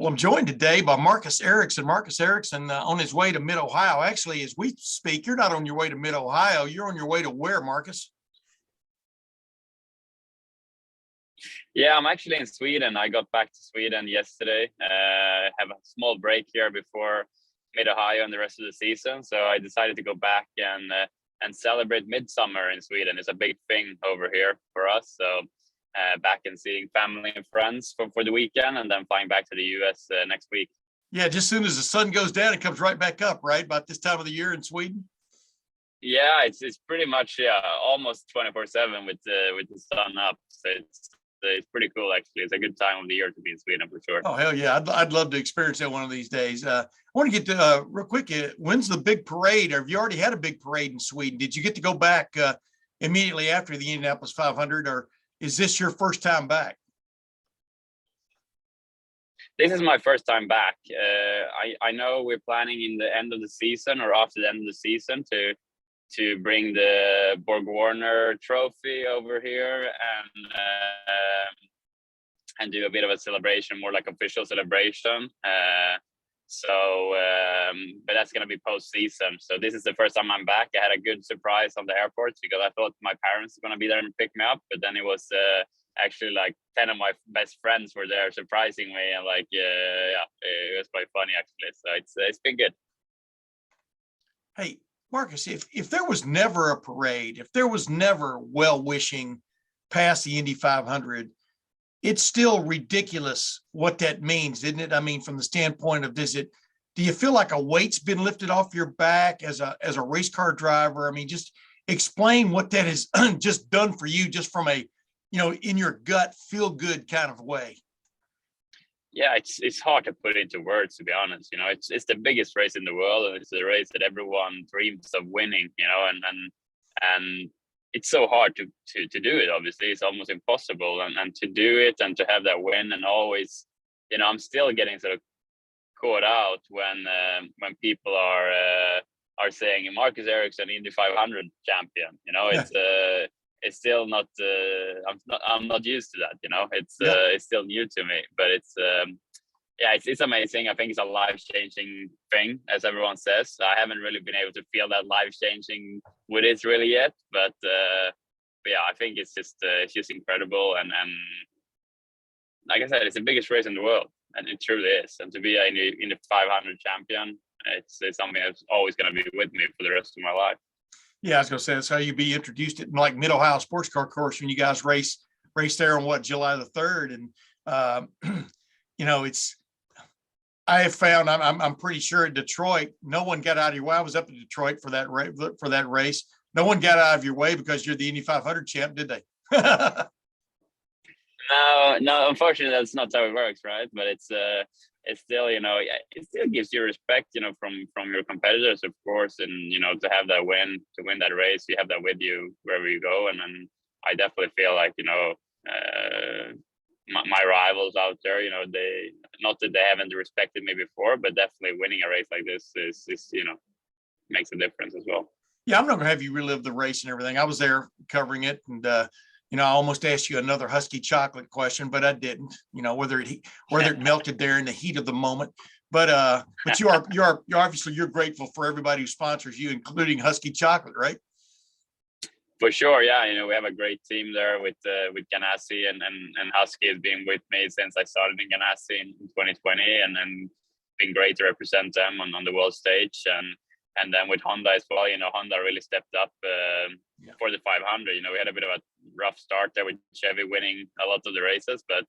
Well, I'm joined today by Marcus Ericsson. Marcus Ericsson on his way to Mid-Ohio. Actually, as we speak, you're not on your way to Mid-Ohio. You're on your way to where, Marcus? Yeah, I'm actually in Sweden. I got back to Sweden yesterday. Have a small break here before Mid-Ohio and the rest of the season. So I decided to go back and celebrate midsummer in Sweden. It's a big thing over here for us. So back and seeing family and friends for the weekend, and then flying back to the US next week. Yeah, just as soon as the sun goes down, it comes right back up, right? About this time of the year in Sweden. Yeah, it's pretty much almost 24/7 with the sun up. So it's pretty cool actually. It's a good time of the year to be in Sweden for sure. Oh hell yeah, I'd love to experience that one of these days. I want to get to real quick. When's the big parade? Or have you already had a big parade in Sweden? Did you get to go back immediately after the Indianapolis 500, or is this your first time back? This is my first time back. I know we're planning in the end of the season or after the end of the season to bring the Borg Warner trophy over here and do a bit of a celebration, more like official celebration. But that's going to be post-season. So this is the first time I'm back. I had a good surprise on the airport because I thought my parents were going to be there and pick me up, but then it was actually like 10 of my best friends were there surprising me, and it was quite funny actually. So it's been good. Hey, Marcus, if there was never a parade, if there was never well-wishing past the Indy 500, it's still ridiculous what that means, isn't it? I mean, from the standpoint of do you feel like a weight's been lifted off your back as a race car driver? I mean, just explain what that has just done for you, just from a, in your gut, feel good kind of way. Yeah, it's hard to put into words, to be honest. It's the biggest race in the world, and it's the race that everyone dreams of winning. And it's so hard to do it. Obviously, it's almost impossible, and to do it and to have that win, and always, I'm still getting sort of caught out when people are saying Marcus Ericsson Indy 500 champion. It's still not. I'm not used to that. It's still new to me, but it's amazing. I think it's a life-changing thing, as everyone says. I haven't really been able to feel that life-changing with it really yet, but yeah, I think it's just incredible, and like I said, it's the biggest race in the world, and it truly is. And to be in the 500 champion, it's something that's always going to be with me for the rest of my life. Yeah, I was going to say that's how you be introduced at like Mid-Ohio Sports Car Course when you guys race there on July the 3rd, and it's. I have found I'm pretty sure in Detroit, no one got out of your way. I was up in Detroit for that race. No one got out of your way because you're the Indy 500 champ, did they? No, unfortunately, that's not how it works, right? But it's still, it still gives you respect, from your competitors, of course, and to have that win, to win that race, you have that with you wherever you go, and then I definitely feel like my rivals out there, they, not that they haven't respected me before, but definitely winning a race like this is makes a difference as well. Yeah, I'm not gonna have you relive the race and everything. I was there covering it, and I almost asked you another Husky chocolate question, but I didn't. Whether it melted there in the heat of the moment. But you're obviously you're grateful for everybody who sponsors you, including Husky chocolate, right? For sure, yeah. We have a great team there with Ganassi, and Husky has been with me since I started in Ganassi in 2020, and then been great to represent them on the world stage, and then with Honda as well. Honda really stepped up for the 500. We had a bit of a rough start there with Chevy winning a lot of the races, but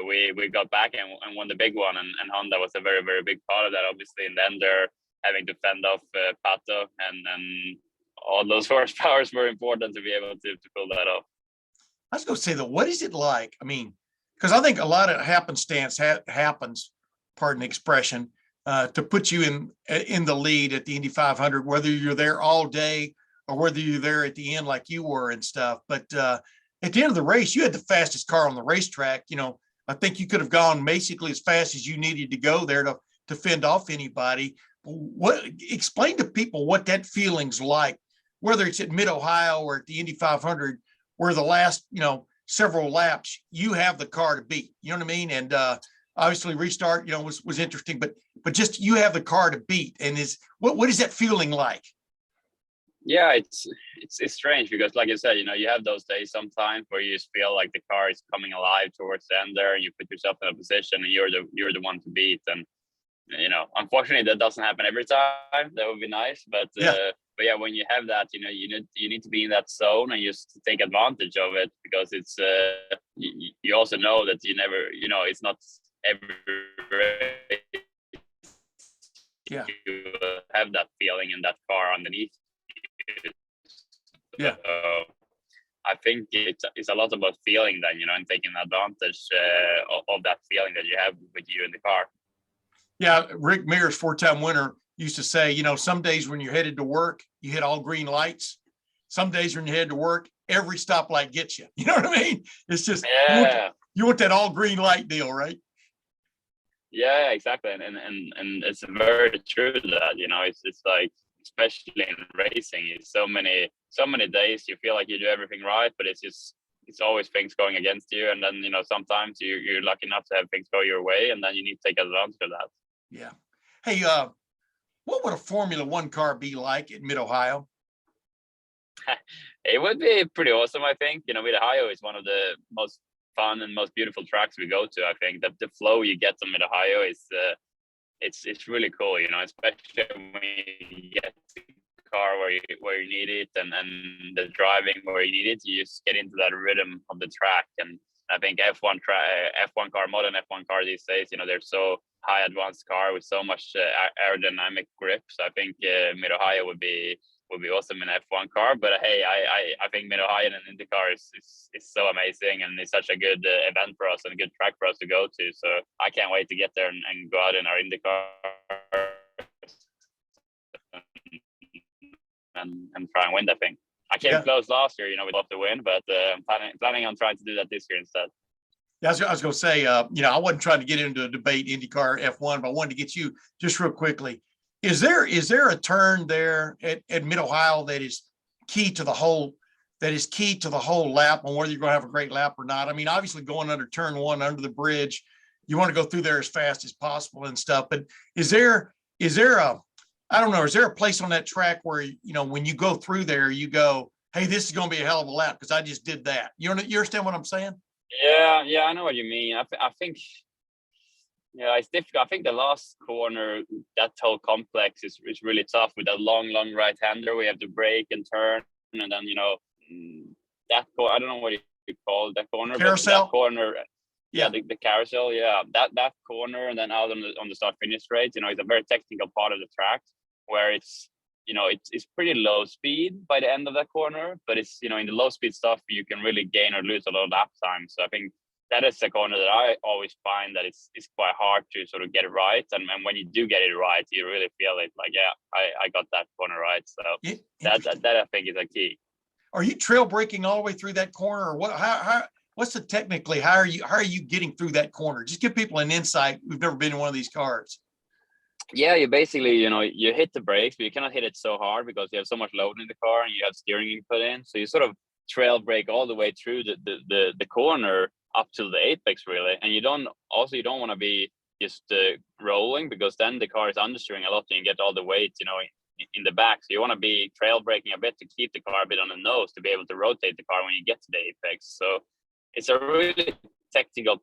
we got back and won the big one, and Honda was a very, very big part of that, obviously. And then they're having to fend off Pato, and all those horsepowers were important to be able to pull that off. I was going to say, though, what is it like? I mean, because I think a lot of happenstance happens, pardon the expression, to put you in the lead at the Indy 500, whether you're there all day or whether you're there at the end like you were and stuff. But at the end of the race, you had the fastest car on the racetrack. I think you could have gone basically as fast as you needed to go there to fend off anybody. Explain to people what that feeling's like, whether it's at Mid-Ohio or at the Indy 500, where the last, several laps, you have the car to beat. You know what I mean? And Obviously restart, was interesting, but just you have the car to beat. And what is that feeling like? Yeah, it's strange because, like I said, you have those days sometimes where you just feel like the car is coming alive towards the end there, and you put yourself in a position and you're the one to beat. And unfortunately, that doesn't happen every time. That would be nice, but yeah, when you have that, you need to be in that zone and just take advantage of it, because it's you also know that you never, it's not every race Yeah. you have that feeling in that car underneath you. Yeah. I think it's a lot about feeling then, and taking advantage of that feeling that you have with you in the car. Yeah, Rick Mears, 4-time winner, used to say, some days when you're headed to work, you hit all green lights. Some days when you're headed to work, every stoplight gets you. You know what I mean? It's just, you want that all green light deal, right? Yeah, exactly. And it's very true that, it's like, especially in racing, it's so many days you feel like you do everything right, but it's always things going against you. And then, sometimes you're lucky enough to have things go your way, and then you need to take advantage of that. Yeah. Hey, what would a Formula One car be like in Mid-Ohio? It would be pretty awesome, I think. Mid-Ohio is one of the most fun and most beautiful tracks we go to. I think that the flow you get from Mid-Ohio is it's really cool, especially when you get the car where you need it, and the driving where you need it. You just get into that rhythm of the track. And I think F1 car, modern F1 car these days, they're so high advanced car with so much aerodynamic grip. So I think Mid-Ohio would be awesome in an F1 car. But hey, I think Mid-Ohio and IndyCar is so amazing, and it's such a good event for us and a good track for us to go to. So I can't wait to get there and go out in our IndyCar and try and win that thing. I came close last year, with off the win, but I'm planning on trying to do that this year instead. Yeah, I was going to say, I wasn't trying to get into a debate IndyCar F1, but I wanted to get you just real quickly. Is there a turn there at Mid-Ohio that is key to the whole lap on whether you're going to have a great lap or not? I mean, obviously going under turn one, under the bridge, you want to go through there as fast as possible and stuff. But is there a place on that track where, when you go through there, you go, hey, this is going to be a hell of a lap because I just did that. You understand what I'm saying? Yeah, I know what you mean. I think, it's difficult. I think the last corner, that whole complex is really tough with that long right-hander. We have to brake and turn, and then that I don't know what you call that corner. Carousel. But that corner, yeah, the carousel, yeah, that corner, and then out on the start-finish straight. It's a very technical part of the track where it's pretty low speed by the end of that corner, but it's in the low speed stuff you can really gain or lose a lot of lap time. So I think that is a corner that I always find that it's quite hard to sort of get it right, and when you do get it right, you really feel it like, I got that corner right. So that I think is a key. Are you trail braking all the way through that corner, or what? What's the technically? How are you getting through that corner? Just give people an insight who've never been in one of these cars. Yeah, you basically, you hit the brakes, but you cannot hit it so hard because you have so much load in the car and you have steering input in. So you sort of trail brake all the way through the corner up to the apex, really. And you don't want to be just rolling, because then the car is understeering a lot and you get all the weight, in the back. So you want to be trail braking a bit to keep the car a bit on the nose to be able to rotate the car when you get to the apex. So it's a really technical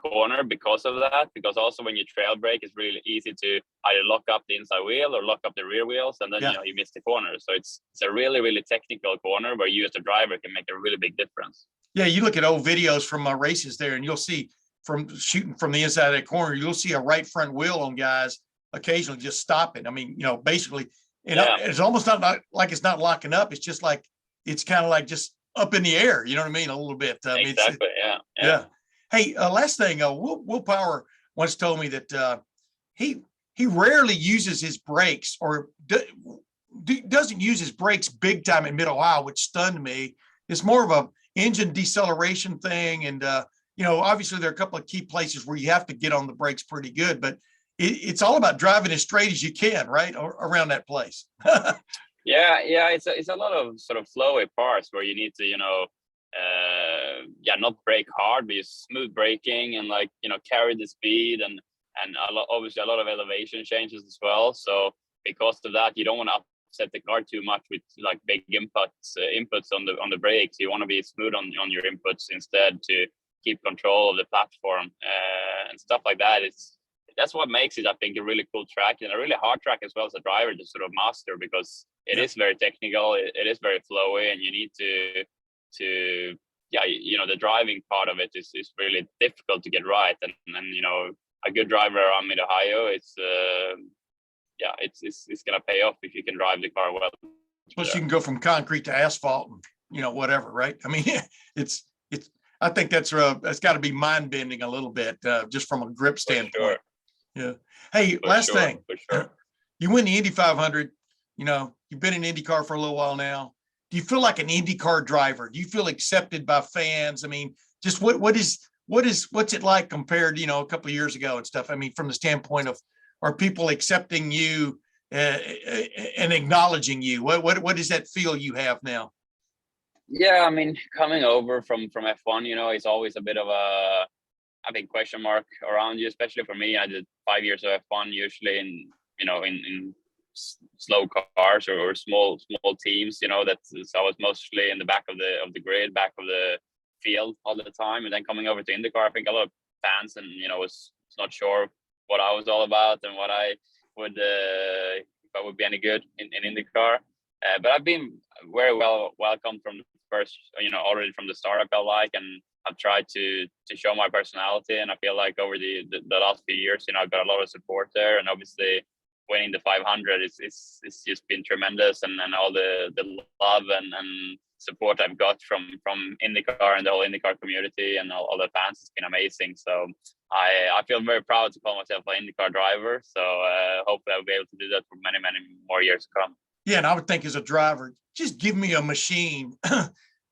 corner because of that, because also when you trail brake, it's really easy to either lock up the inside wheel or lock up the rear wheels, and then you miss the corner. So it's a really, really technical corner where you as a driver can make a really big difference. Yeah, you look at old videos from my races there, and you'll see from shooting from the inside of that corner, you'll see a right front wheel on guys occasionally just stopping. I mean, basically, it's almost not like it's not locking up. It's just like, it's kind of like just up in the air. You know what I mean? A little bit. Exactly. Yeah. Hey, last thing, Will Power once told me that he rarely uses his brakes, or doesn't use his brakes big time in Mid-Ohio, which stunned me. It's more of a engine deceleration thing, and obviously there are a couple of key places where you have to get on the brakes pretty good, but it's all about driving as straight as you can, right, around that place. Yeah, it's a lot of sort of flowy parts where you need to not brake hard, but just smooth braking and like, you know, carry the speed and obviously a lot of elevation changes as well. So because of that, you don't want to upset the car too much with like big inputs on the brakes. You want to be smooth on your inputs instead to keep control of the platform and stuff like that. That's what makes it, I think, a really cool track and a really hard track as well as a driver to sort of master, because it is very technical, it is very flowy, and you need to you know, the driving part of it is really difficult to get right. And you know, a good driver around Mid Ohio, it's gonna pay off if you can drive the car well. Plus, you can go from concrete to asphalt, and you know, whatever, right? I mean, it's. I think that's got to be mind bending a little bit, just from a grip standpoint. Sure. Yeah. Hey, last thing. Sure. You win the Indy 500. You know, you've been in IndyCar for a little while now. Do you feel like an IndyCar driver? Do you feel accepted by fans? I mean, just what's it like compared, you know, a couple of years ago and stuff? I mean, from the standpoint of, are people accepting you and acknowledging you? What does that feel you have now? Yeah, I mean, coming over from F1, you know, it's always a bit of a big question mark around you, especially for me. I did 5 years of F1 usually in slow cars or small teams, you know, I was mostly in the back of the grid, back of the field all the time. And then coming over to IndyCar, I think a lot of fans and, you know, was not sure what I was all about and what I would if I would be any good in IndyCar. But I've been very well welcomed from the first, you know, already from the start. I felt like, and I've tried to show my personality, and I feel like over the last few years, you know, I've got a lot of support there, and obviously winning the 500 it's just been tremendous, and all the love and support I've got from IndyCar and the whole IndyCar community and all the fans has been amazing. So I feel very proud to call myself an IndyCar driver. So hopefully I'll be able to do that for many more years to come. Yeah, and I would think as a driver, just give me a machine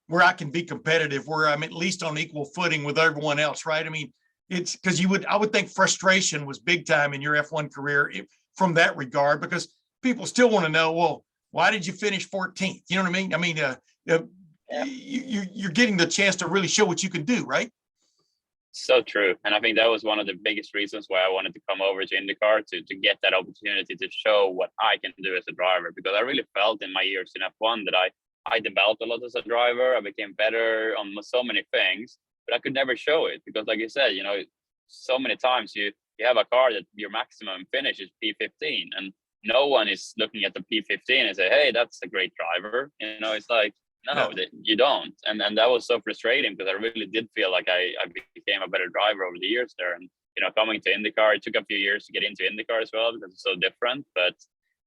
where I can be competitive, where I'm at least on equal footing with everyone else, right? I mean, it's because I would think frustration was big time in your F1 career from that regard, because people still want to know, well, why did you finish 14th? You know what I mean? I mean, you're getting the chance to really show what you can do, right? So true. And I think that was one of the biggest reasons why I wanted to come over to IndyCar, to get that opportunity to show what I can do as a driver, because I really felt in my years in F1 that I developed a lot as a driver. I became better on so many things, but I could never show it because, like you said, you know, so many times you have a car that your maximum finish is P15, and no one is looking at the P15 and say, hey, that's a great driver. You know, it's like, no, you don't. And that was so frustrating because I really did feel like I became a better driver over the years there. And, you know, coming to IndyCar, it took a few years to get into IndyCar as well because it's so different. But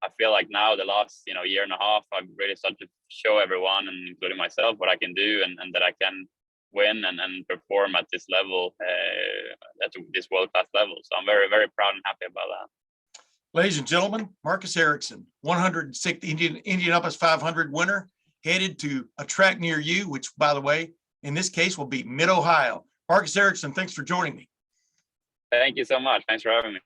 I feel like now the last, you know, year and a half, I've really started to show everyone, and including myself, what I can do and that I can win and perform at this level, at this world-class level. So I'm very, very proud and happy about that. Ladies and gentlemen, Marcus Ericsson, 106th Indianapolis 500 winner, headed to a track near you, which, by the way, in this case will be Mid-Ohio. Marcus Ericsson, thanks for joining me. Thank you so much. Thanks for having me.